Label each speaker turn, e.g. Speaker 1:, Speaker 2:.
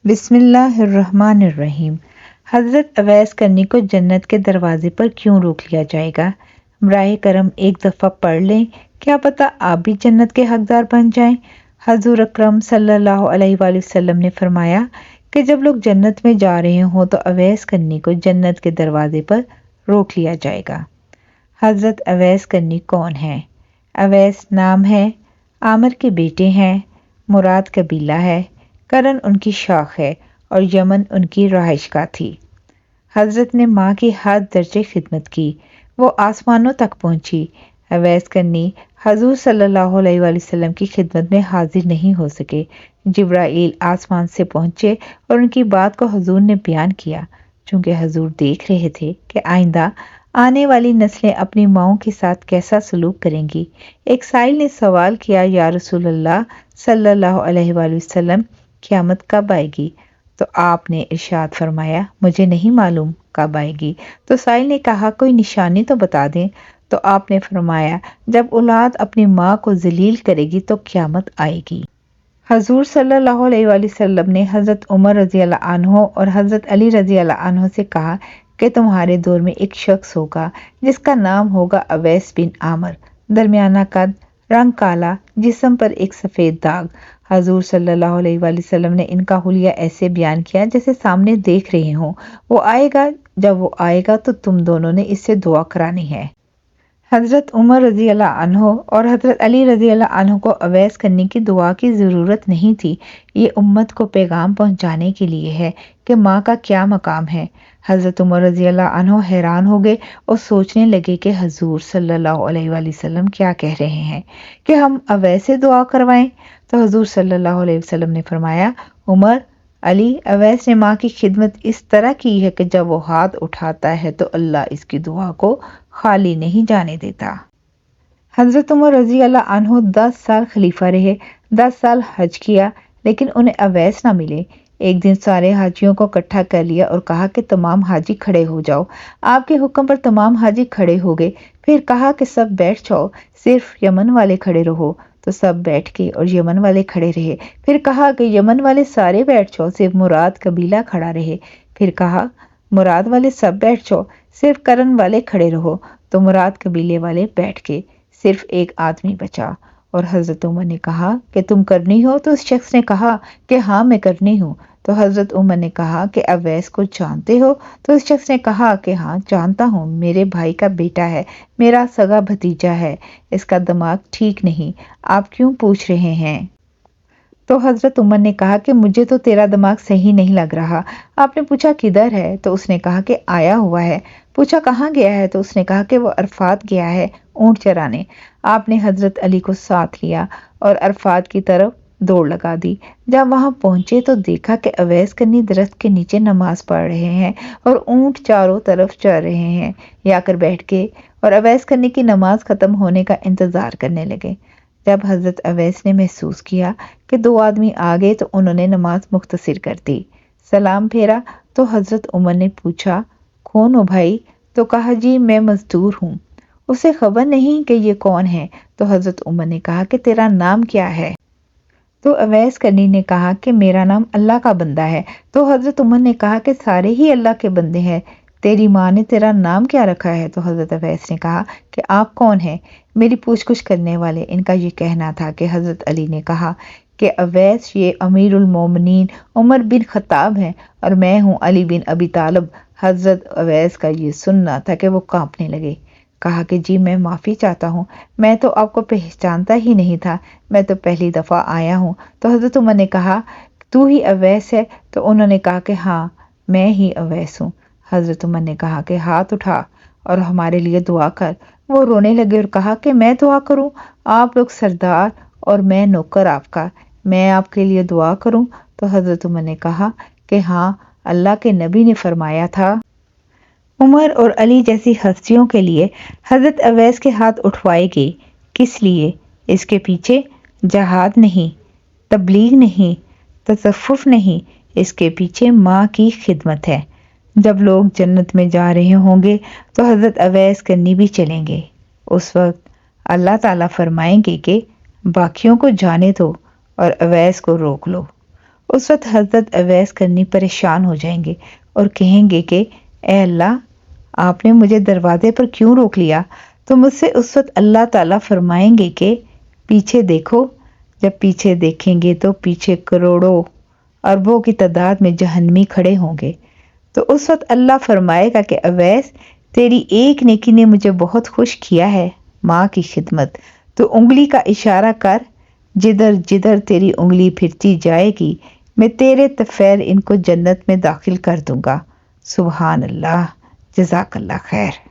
Speaker 1: بسم اللہ الرحمن الرحیم۔ حضرت اویس کرنی کو جنت کے دروازے پر کیوں روک لیا جائے گا؟ براہ کرم ایک دفعہ پڑھ لیں، کیا پتہ آپ بھی جنت کے حقدار بن جائیں۔ حضور اکرم صلی اللہ علیہ وآلہ وسلم نے فرمایا کہ جب لوگ جنت میں جا رہے ہوں تو اویس کرنی کو جنت کے دروازے پر روک لیا جائے گا۔ حضرت اویس کرنی کون ہیں؟ اویس نام ہے، عامر کے بیٹے ہیں، مراد قبیلہ ہے، کرن ان کی شاخ ہے اور یمن ان کی رہائش گاہ تھی۔ حضرت نے ماں کی ہر درجے خدمت کی، وہ آسمانوں تک پہنچی۔ اویس کرنی حضور صلی اللہ علیہ وآلہ وسلم کی خدمت میں حاضر نہیں ہو سکے۔ جبرائیل آسمان سے پہنچے اور ان کی بات کو حضور نے بیان کیا، چونکہ حضور دیکھ رہے تھے کہ آئندہ آنے والی نسلیں اپنی ماؤں کے ساتھ کیسا سلوک کریں گی۔ ایک سائل نے سوال کیا، یا رسول اللہ صلی اللہ علیہ وآلہ وسلم، قیامت کب آئے گی؟ تو آپ نے ارشاد فرمایا، مجھے نہیں معلوم کب آئے گی۔ تو سائل نے کہا، کوئی نشانی تو بتا دیں۔ تو آپ نے فرمایا، جب اولاد اپنی ماں کو ذلیل کرے گی تو قیامت آئے گی۔ حضور صلی اللہ علیہ وآلہ وسلم نے حضرت عمر رضی اللہ عنہ اور حضرت علی رضی اللہ عنہ سے کہا کہ تمہارے دور میں ایک شخص ہوگا جس کا نام ہوگا اویس بن عامر، درمیانہ قد، رنگ کالا، جسم پر ایک سفید داغ۔ حضور صلی اللہ علیہ وآلہ وسلم نے ان کا حلیہ ایسے بیان کیا جیسے سامنے دیکھ رہے ہوں۔ وہ آئے گا، جب وہ آئے گا تو تم دونوں نے اس سے دعا کرانی ہے۔ حضرت عمر رضی اللہ عنہ اور حضرت علی رضی اللہ عنہ کو اویس کرنی کی دعا کی ضرورت نہیں تھی، یہ امت کو پیغام پہنچانے کے لیے ہے کہ ماں کا کیا مقام ہے۔ حضرت عمر رضی اللہ عنہ حیران ہو گئے اور سوچنے لگے کہ حضور صلی اللہ علیہ وآلہ وسلم کیا کہہ رہے ہیں کہ ہم اویس سے دعا کروائیں۔ تو حضور صلی اللہ علیہ وسلم نے فرمایا، عمر، علی، اویس نے ماں کی خدمت اس طرح کی ہے کہ جب وہ ہاتھ اٹھاتا ہے تو اللہ اس کی دعا کو خالی نہیں جانے دیتا۔ حضرت عمر رضی اللہ عنہ 10 سال خلیفہ رہے، 10 سال حج کیا، لیکن انہیں اویس نہ ملے۔ ایک دن سارے حاجیوں کو اکٹھا کر لیا اور کہا کہ تمام حاجی کھڑے ہو جاؤ۔ آپ کے حکم پر تمام حاجی کھڑے ہو گئے، پھر کہا کہ سب بیٹھ جاؤ، صرف یمن والے کھڑے رہو۔ تو سب بیٹھ گئے اور یمن والے کھڑے رہے۔ پھر کہا کہ یمن والے سارے بیٹھ جاؤ، صرف مراد قبیلہ کھڑا رہے۔ پھر کہا مراد والے سب بیٹھ جاؤ، صرف کرن والے کھڑے رہو۔ تو مراد قبیلے والے بیٹھ گئے، صرف ایک آدمی بچا۔ اور حضرت عمر نے کہا کہ تم کرنی ہو؟ تو اس شخص نے کہا کہ ہاں میں کرنی ہوں۔ تو حضرت عمر نے کہا کہ اویس کو جانتے ہو؟ تو اس شخص نے کہا کہ ہاں جانتا ہوں، میرے بھائی کا بیٹا ہے، میرا سگا بھتیجا ہے، اس کا دماغ ٹھیک نہیں، آپ کیوں پوچھ رہے ہیں؟ تو حضرت عمر نے کہا کہ مجھے تو تیرا دماغ صحیح نہیں لگ رہا۔ آپ نے پوچھا کدھر ہے؟ تو اس نے کہا کہ آیا ہوا ہے۔ پوچھا کہاں گیا ہے؟ تو اس نے کہا کہ وہ عرفات گیا ہے اونٹ چرانے۔ آپ نے حضرت علی کو ساتھ لیا اور عرفات کی طرف دوڑ لگا دی۔ جب وہاں پہنچے تو دیکھا کہ اویس کرنی درخت کے نیچے نماز پڑھ رہے ہیں اور اونٹ چاروں طرف چر رہے ہیں۔ یا کر بیٹھ گئے اور اویس کرنی کی نماز ختم ہونے کا انتظار کرنے لگے۔ جب حضرت اویس نے محسوس کیا کہ 2 آدمی آ گئے تو انہوں نے نماز مختصر کر دی، سلام پھیرا۔ تو حضرت عمر نے پوچھا، کون ہو بھائی؟ تو کہا، جی میں مزدور ہوں۔ اسے خبر نہیں کہ یہ کون ہے۔ تو حضرت عمر نے کہا کہ تیرا نام کیا ہے؟ تو اویس کرنی نے کہا کہ میرا نام اللہ کا بندہ ہے۔ تو حضرت عمر نے کہا کہ سارے ہی اللہ کے بندے ہیں، تیری ماں نے تیرا نام کیا رکھا ہے؟ تو حضرت اویس نے کہا کہ آپ کون ہیں؟ میری پوچھ گچھ کرنے والے ان کا یہ کہنا تھا کہ حضرت علی نے کہا کہ اویس یہ امیر المومنین عمر بن خطاب ہیں اور میں ہوں علی بن ابی طالب۔ حضرت اویس کا یہ سننا تھا کہ وہ کانپنے لگے۔ کہا کہ جی میں معافی چاہتا ہوں، میں تو آپ کو پہچانتا ہی نہیں تھا، میں تو پہلی دفعہ آیا ہوں۔ تو حضرت عمر نے کہا تو ہی اویس ہے؟ تو انہوں نے کہا کہ ہاں میں ہی اویس ہوں۔ حضرت عمر نے کہا کہ ہاتھ اٹھا اور ہمارے لیے دعا کر۔ وہ رونے لگے اور کہا کہ میں دعا کروں؟ آپ لوگ سردار اور میں نوکر آپ کا، میں آپ کے لیے دعا کروں؟ تو حضرت عمر نے کہا کہ ہاں، اللہ کے نبی نے فرمایا تھا، عمر اور علی جیسی ہستیوں کے لیے حضرت اویس کے ہاتھ اٹھوائے گئے۔ کس لیے؟ اس کے پیچھے جہاد نہیں، تبلیغ نہیں، تصوف نہیں، اس کے پیچھے ماں کی خدمت ہے۔ جب لوگ جنت میں جا رہے ہوں گے تو حضرت اویس کرنی بھی چلیں گے۔ اس وقت اللہ تعالیٰ فرمائیں گے کہ باقیوں کو جانے دو اور اویس کو روک لو۔ اس وقت حضرت اویس کرنی پریشان ہو جائیں گے اور کہیں گے کہ اے اللہ، آپ نے مجھے دروازے پر کیوں روک لیا؟ تو مجھ سے اس وقت اللہ تعالیٰ فرمائیں گے کہ پیچھے دیکھو۔ جب پیچھے دیکھیں گے تو پیچھے کروڑوں اربوں کی تعداد میں جہنمی کھڑے ہوں گے۔ تو اس وقت اللہ فرمائے گا کہ اویس، تیری ایک نیکی نے مجھے بہت خوش کیا ہے، ماں کی خدمت۔ تو انگلی کا اشارہ کر، جدھر جدھر تیری انگلی پھرتی جائے گی میں تیرے طفیل ان کو جنت میں داخل کر دوں گا۔ سبحان اللہ، جزاک اللہ خیر۔